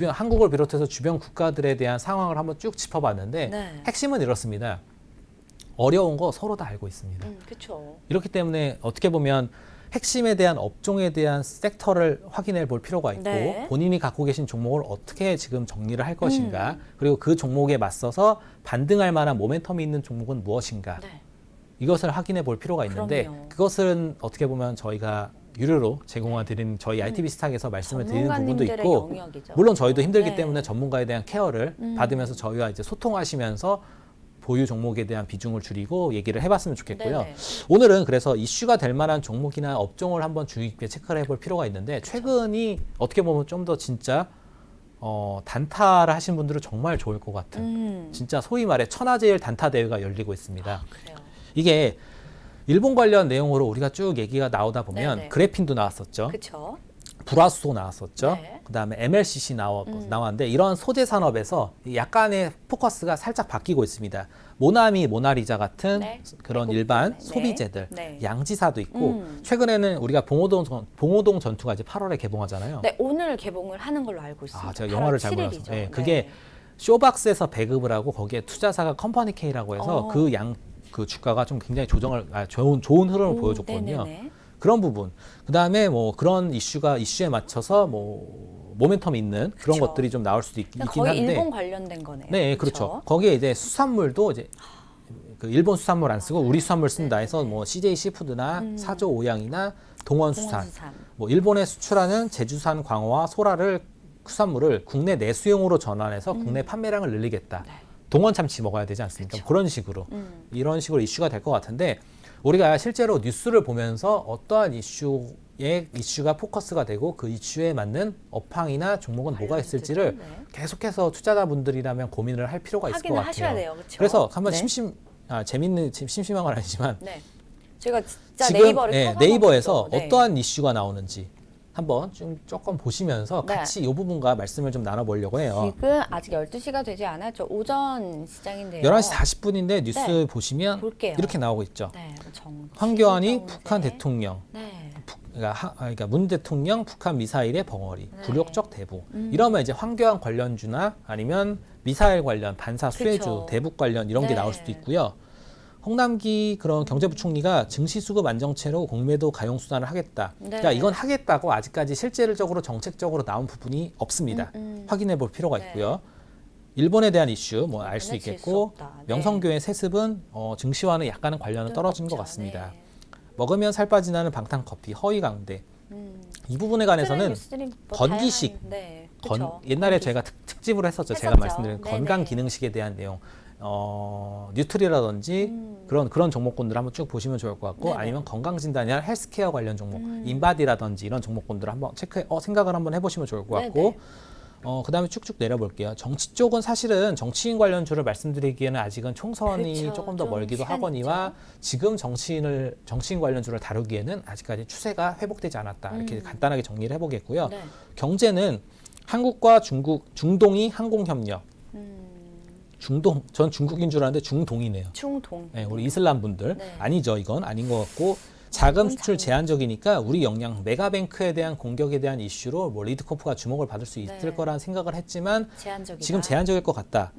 한국을 비롯해서 주변 국가들에 대한 상황을 한번 쭉 짚어봤는데 네. 핵심은 이렇습니다. 어려운 거 서로 다 알고 있습니다. 그렇죠. 이렇기 때문에 어떻게 보면 핵심에 대한 업종에 대한 섹터를 확인해 볼 필요가 있고 네. 본인이 갖고 계신 종목을 어떻게 지금 정리를 할 것인가 그리고 그 종목에 맞서서 반등할 만한 모멘텀이 있는 종목은 무엇인가 네. 이것을 확인해 볼 필요가 있는데 그럼요. 그것은 어떻게 보면 저희가 유료로 제공해 드리는 저희 IT비스탁에서 말씀을 드리는 부분도 전문가님들의 있고 영역이죠. 물론 저희도 힘들기 네. 때문에 전문가에 대한 케어를 받으면서 저희와 이제 소통하시면서 보유 종목에 대한 비중을 줄이고 얘기를 해봤으면 좋겠고요. 네네. 오늘은 그래서 이슈가 될 만한 종목이나 업종을 한번 주의 깊게 체크를 해볼 필요가 있는데 최근이 어떻게 보면 좀 더 진짜 단타를 하신 분들은 정말 좋을 것 같은 진짜 소위 말해 천하제일 단타 대회가 열리고 있습니다. 그래요. 이게 일본 관련 내용으로 우리가 쭉 얘기가 나오다 보면 네네. 그래핀도 나왔었죠. 그렇죠. 불화수소 나왔었죠. 네. 그다음에 MLCC 나왔는데 이런 소재 산업에서 약간의 포커스가 살짝 바뀌고 있습니다. 모나미, 모나리자 같은 네. 그런 외국 일반 네. 소비재들, 네. 양지사도 있고 최근에는 우리가 봉오동 전투가 이제 8월에 개봉하잖아요. 네, 오늘 개봉을 하는 걸로 알고 있습니다. 아, 제가 영화를 잘 8월 몰라서. 7일이죠. 네, 그게 쇼박스에서 배급을 하고 거기에 투자사가 컴퍼니 K라고 해서 그 주가가 좀 굉장히 좋은 흐름을 보여줬거든요. 네네네. 그런 부분. 그다음에 뭐 그런 이슈에 맞춰서 뭐 모멘텀이 있는 그런 그쵸. 것들이 좀 나올 수도 있긴 거의 한데. 일본 관련된 거네요. 네, 그렇죠. 거기에 이제 수산물도 이제 그 일본 수산물 안 쓰고 우리 수산물 쓴다 해서 뭐 CJ 시푸드나 사조 오양이나 동원수산, 동원수산. 뭐 일본에 수출하는 제주산 광어와 소라를 수산물을 국내 내수용으로 전환해서 국내 판매량을 늘리겠다. 네. 동원 참치 먹어야 되지 않습니까? 그쵸. 그런 식으로 이런 식으로 이슈가 될 것 같은데 우리가 실제로 뉴스를 보면서 어떠한 이슈가 포커스가 되고 그 이슈에 맞는 업황이나 종목은 뭐가 있을지를 네. 계속해서 투자자분들이라면 고민을 할 필요가 있을 것 확인을 같아요. 하셔야 돼요. 그렇죠? 그래서 한번 네. 심심한 건 아니지만 네. 제가 진짜 지금 네이버를 켜서 네이버에서 봤죠. 네. 어떠한 이슈가 나오는지 한번 좀 조금 보시면서 네. 같이 이 부분과 말씀을 좀 나눠보려고 해요. 지금 아직 12시가 되지 않았죠. 오전 시장인데요. 11시 40분인데 뉴스 네. 보시면 볼게요. 이렇게 나오고 있죠. 네. 정치, 황교안이 경제. 북한 대통령, 네. 그러니까 문 대통령 북한 미사일의 벙어리, 네. 굴욕적 대부. 이러면 이제 황교안 관련주나 아니면 미사일 관련, 반사 수혜주, 그쵸. 대북 관련 이런 게 네. 나올 수도 있고요. 홍남기 그런 경제부총리가 증시수급 안정체로 공매도 가용 수단을 하겠다. 네. 그러니까 이건 하겠다고 아직까지 실질적으로 정책적으로 나온 부분이 없습니다. 확인해 볼 필요가 네. 있고요. 일본에 대한 이슈 뭐 알 수 전혀 질수 있겠고 없다. 네. 명성교회 세습은 증시와는 약간은 관련은 떨어지는 것 없죠. 같습니다. 네. 먹으면 살 빠지나는 방탄커피, 허위 강대. 이 부분에 관해서는 뉴스들이 뭐 건기식, 다양한- 네. 그쵸. 옛날에 건기식. 저희가 특집으로 했었죠. 제가 했었죠. 말씀드린 네네. 건강 기능식에 대한 내용. 뉴트리라든지 그런 종목군들 한번 쭉 보시면 좋을 것 같고 네네. 아니면 건강진단이나 헬스케어 관련 종목, 인바디라든지 이런 종목군들 한번 생각을 한번 해보시면 좋을 것 같고 그다음에 쭉쭉 내려볼게요. 정치 쪽은 사실은 정치인 관련주를 말씀드리기에는 아직은 총선이 그렇죠. 조금 더 좀 멀기도 시간이 하거니와 지금 정치인 관련주를 다루기에는 아직까지 추세가 회복되지 않았다. 이렇게 간단하게 정리를 해보겠고요. 네. 경제는 한국과 중동이 항공협력. 전 중국인 줄 알았는데 중동이네요. 충동. 네, 우리 이슬람 분들 네. 아니죠. 이건 아닌 것 같고 자금 이건 수출 제한적이니까 우리 역량 메가뱅크에 대한 공격에 대한 이슈로 뭐 리드코프가 주목을 받을 수 있을 네. 거라는 생각을 했지만 제한적이다. 지금 제한적일 것 같다.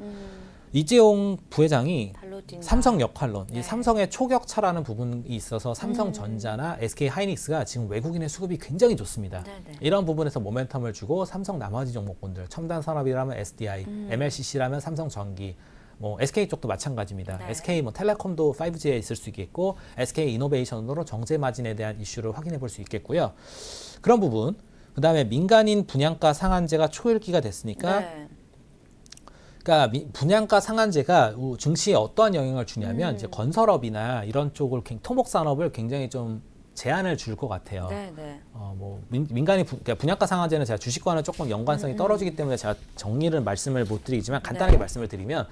이재용 부회장이 달로 뛴다. 삼성 역할론, 네. 이 삼성의 초격차라는 부분이 있어서 삼성전자나 SK 하이닉스가 지금 외국인의 수급이 굉장히 좋습니다. 네네. 이런 부분에서 모멘텀을 주고 삼성 나머지 종목군들, 첨단 산업이라면 SDI, MLCC라면 삼성전기, 뭐 SK 쪽도 마찬가지입니다. 네. SK 뭐 텔레콤도 5G에 있을 수 있겠고 SK 이노베이션으로 정제 마진에 대한 이슈를 확인해 볼 수 있겠고요. 그런 부분. 그다음에 민간인 분양가 상한제가 초읽기가 됐으니까 네. 그러니까 분양가 상한제가 증시에 어떠한 영향을 주냐면 이제 건설업이나 이런 쪽을 토목 산업을 굉장히 좀 제한을 줄 것 같아요. 네네. 뭐 민간이 그러니까 분양가 상한제는 제가 주식과는 조금 연관성이 떨어지기 때문에 제가 정리를 말씀을 못 드리지만 간단하게 네. 말씀을 드리면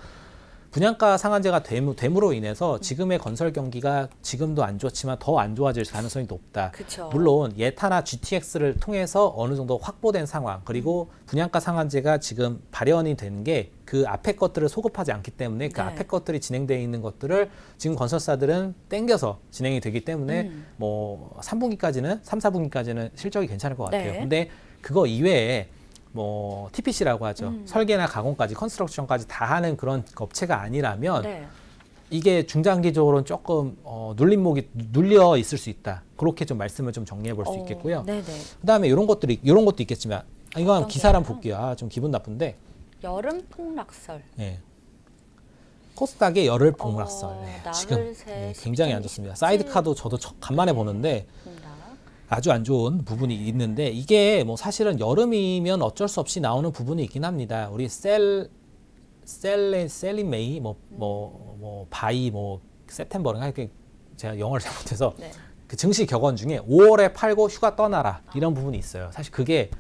분양가 상한제가 됨으로 인해서 지금의 건설 경기가 지금도 안 좋지만 더 안 좋아질 가능성이 높다. 그쵸. 물론 예타나 GTX를 통해서 어느 정도 확보된 상황 그리고 분양가 상한제가 지금 발현이 된 게 그 앞에 것들을 소급하지 않기 때문에 그 네. 앞에 것들이 진행되어 있는 것들을 지금 건설사들은 땡겨서 진행이 되기 때문에 뭐 3분기까지는 3, 4분기까지는 실적이 괜찮을 것 같아요. 네. 근데 그거 이외에 뭐 TPC라고 하죠. 설계나 가공까지 컨스트럭션까지 다 하는 그런 업체가 아니라면 네. 이게 중장기적으로는 조금 눌림목이 눌려 있을 수 있다. 그렇게 좀 말씀을 좀 정리해 볼 수 있겠고요. 네네. 그다음에 이런 것도 있겠지만 이거 어떤 기사를 한번 게요? 볼게요. 좀 기분 나쁜데. 여름 폭락설. 예. 코스닥의 열흘 폭락설. 지금 나흘새 굉장히 안 좋습니다. 사이드카도 저도 간만에 보는데 아주 안 좋은 부분이 있는데 이게 뭐 사실은 여름이면 어쩔 수 없이 나오는 부분이 있긴 합니다. 우리 셀리메이 바이 세템버인가 이렇게 제가 영어를 잘못해서 네. 그 증시 격언 중에 5월에 팔고 휴가 떠나라 이런 부분이 있어요. 사실 그게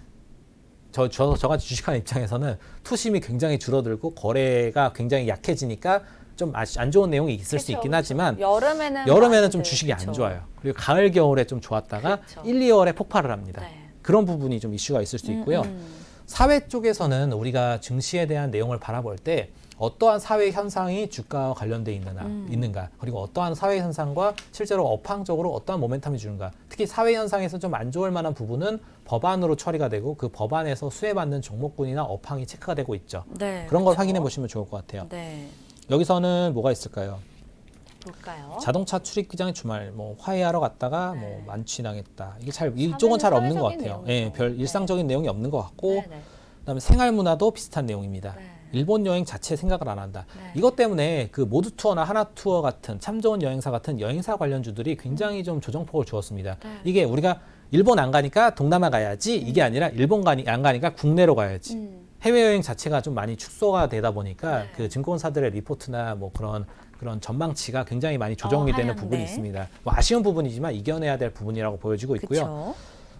저같이 주식하는 입장에서는 투심이 굉장히 줄어들고 거래가 굉장히 약해지니까 좀 안 좋은 내용이 있을 수 있긴 하지만 여름에는 좀 주식이 안 좋아요. 그리고 가을 겨울에 좀 좋았다가 1, 2월에 폭발을 합니다. 네. 그런 부분이 좀 이슈가 있을 수 있고요. 사회 쪽에서는 우리가 증시에 대한 내용을 바라볼 때 어떠한 사회 현상이 주가와 관련돼 있는가, 그리고 어떠한 사회 현상과 실제로 업황적으로 어떠한 모멘텀이 주는가. 특히 사회 현상에서 좀 안 좋을 만한 부분은 법안으로 처리가 되고 그 법안에서 수혜받는 종목군이나 업황이 체크가 되고 있죠. 네, 그런 걸 그렇죠. 확인해 보시면 좋을 것 같아요. 네. 여기서는 뭐가 있을까요? 볼까요? 자동차 출입기장 주말 화해하러 갔다가 네. 만취당했다. 이쪽은 잘 없는 것 사회적인 같아요. 내용이죠. 별 일상적인 내용이 없는 것 같고, 네네. 그다음에 생활 문화도 비슷한 내용입니다. 네. 일본 여행 자체 생각을 안 한다. 네. 이것 때문에 그 모두 투어나 하나 투어 같은 참 좋은 여행사 같은 여행사 관련주들이 굉장히 좀 조정폭을 주었습니다. 네. 이게 우리가 일본 안 가니까 동남아 가야지 이게 아니라 일본 안 가니까 국내로 가야지. 해외여행 자체가 좀 많이 축소가 되다 보니까 네. 그 증권사들의 리포트나 뭐 그런 전망치가 굉장히 많이 조정이 되는 하얀데. 부분이 있습니다. 뭐 아쉬운 부분이지만 이겨내야 될 부분이라고 보여지고 있고요. 그쵸?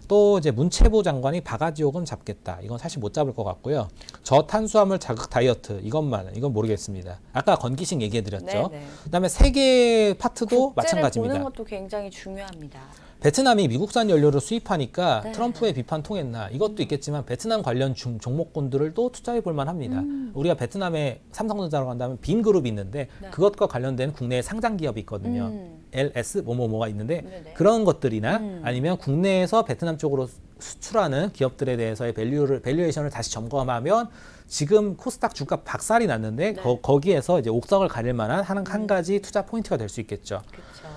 또 이제 문체부 장관이 바가지 요금 잡겠다. 이건 사실 못 잡을 것 같고요. 저탄수화물 자극 다이어트 이건 모르겠습니다. 아까 건기식 얘기해드렸죠. 네네. 그다음에 세계 파트도 국제를 마찬가지입니다. 보는 것도 굉장히 중요합니다. 베트남이 미국산 연료를 수입하니까 네. 트럼프의 비판 통했나 이것도 있겠지만 베트남 관련 종목군들을 또 투자해 볼 만합니다. 우리가 베트남에 삼성전자로 간다면 빈 그룹이 있는데 네. 그것과 관련된 국내 상장 기업이 있거든요. LS 뭐뭐뭐가 있는데 네네. 그런 것들이나 아니면 국내에서 베트남 쪽으로 수출하는 기업들에 대해서의 밸류에이션을 다시 점검하면 지금 코스닥 주가 박살이 났는데 네. 거기에서 이제 옥석을 가릴 만한 한 가지 투자 포인트가 될 수 있겠죠. 그렇죠.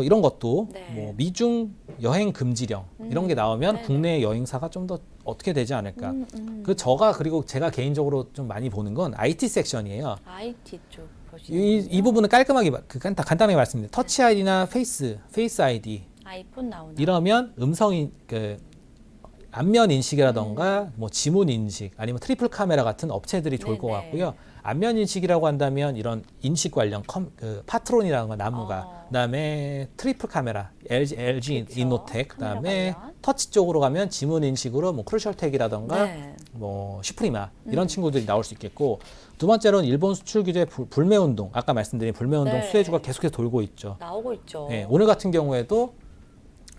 이런 것도 네. 뭐 미중 여행 금지령 이런 게 나오면 네네. 국내 여행사가 좀 더 어떻게 되지 않을까. 그리고 제가 개인적으로 좀 많이 보는 건 IT 섹션이에요. IT 쪽 보시는 이 부분은 깔끔하게 간단하게 말씀드립니다. 터치 아이디나 페이스 아이디 아이폰 나오나? 이러면 안면 인식이라던가 뭐 지문 인식 아니면 트리플 카메라 같은 업체들이 좋을 것 네네. 같고요. 안면 인식이라고 한다면 이런 인식 관련 파트론이라는 나무가 그다음에 트리플 카메라 LG 그쵸. 이노텍 카메라 그다음에 관련. 터치 쪽으로 가면 지문 인식으로 뭐 크루셜텍이라던가 네. 뭐 슈프리마 이런 친구들이 나올 수 있겠고 두 번째로는 일본 수출 규제 불매 운동 아까 말씀드린 불매 운동 네. 수혜주가 계속해서 돌고 있죠. 나오고 있죠. 네, 오늘 같은 경우에도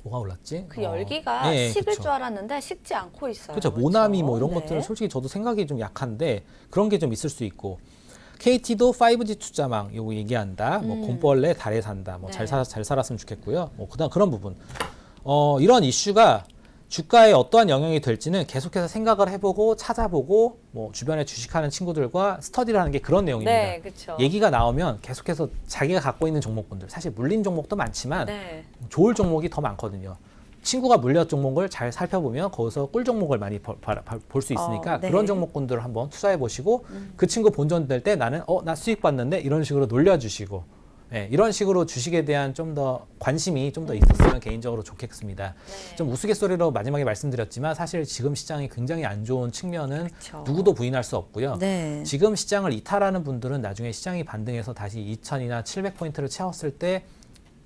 뭐가 올랐지? 그 열기가 식을 그쵸. 줄 알았는데 식지 않고 있어요. 그렇죠. 모나미 뭐 이런 네. 것들은 솔직히 저도 생각이 좀 약한데 그런 게 좀 있을 수 있고 KT도 5G 투자망 요거 얘기한다. 뭐 곰벌레 달에 산다. 뭐 네. 잘 살았으면 좋겠고요. 뭐 그다음 그런 부분. 이런 이슈가 주가에 어떠한 영향이 될지는 계속해서 생각을 해보고 찾아보고 뭐 주변에 주식하는 친구들과 스터디를 하는 게 그런 내용입니다. 네, 그렇죠. 얘기가 나오면 계속해서 자기가 갖고 있는 종목군들 사실 물린 종목도 많지만 네. 좋을 종목이 더 많거든요. 친구가 물렸 종목을 잘 살펴보면 거기서 꿀 종목을 많이 볼 수 있으니까 네. 그런 종목군들을 한번 투자해 보시고 그 친구 본전될 때 나는 나 수익 받는데 이런 식으로 놀려주시고 이런 식으로 주식에 대한 좀 더 관심이 좀 더 있었으면 개인적으로 좋겠습니다. 네. 좀 우스갯소리로 마지막에 말씀드렸지만 사실 지금 시장이 굉장히 안 좋은 측면은 그쵸. 누구도 부인할 수 없고요. 네. 지금 시장을 이탈하는 분들은 나중에 시장이 반등해서 다시 2000이나 700포인트를 채웠을 때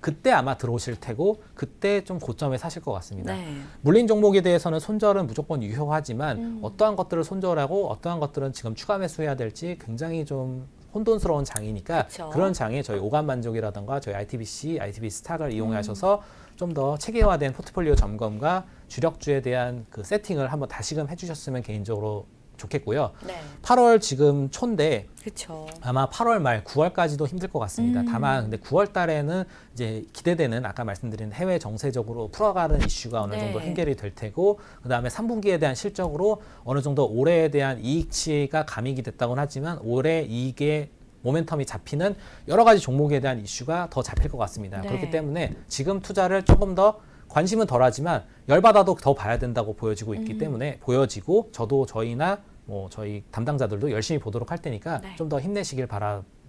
그때 아마 들어오실 테고 그때 좀 고점에 사실 것 같습니다. 네. 물린 종목에 대해서는 손절은 무조건 유효하지만 어떠한 것들을 손절하고 어떠한 것들은 지금 추가 매수해야 될지 굉장히 좀 혼돈스러운 장이니까 그쵸. 그런 장에 저희 오감만족이라든가 저희 ITBC 스탁을 이용하셔서 좀 더 체계화된 포트폴리오 점검과 주력주에 대한 그 세팅을 한번 다시금 해주셨으면 개인적으로 좋겠고요. 네. 8월 지금 초인데 그렇죠. 아마 8월 말 9월까지도 힘들 것 같습니다. 다만 근데 9월 달에는 이제 기대되는 아까 말씀드린 해외 정세적으로 풀어가는 이슈가 어느 정도 네. 해결이 될 테고 그다음에 3분기에 대한 실적으로 어느 정도 올해에 대한 이익치가 가미가 됐다고는 하지만 올해 이익의 모멘텀이 잡히는 여러 가지 종목에 대한 이슈가 더 잡힐 것 같습니다. 네. 그렇기 때문에 지금 투자를 조금 더 관심은 덜하지만 열받아도 더 봐야 된다고 보여지고 있기 때문에 보여지고 저도 저희나 뭐 저희 담당자들도 열심히 보도록 할 테니까 네. 좀 더 힘내시길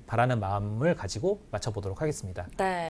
바라는 마음을 가지고 맞춰보도록 하겠습니다. 네.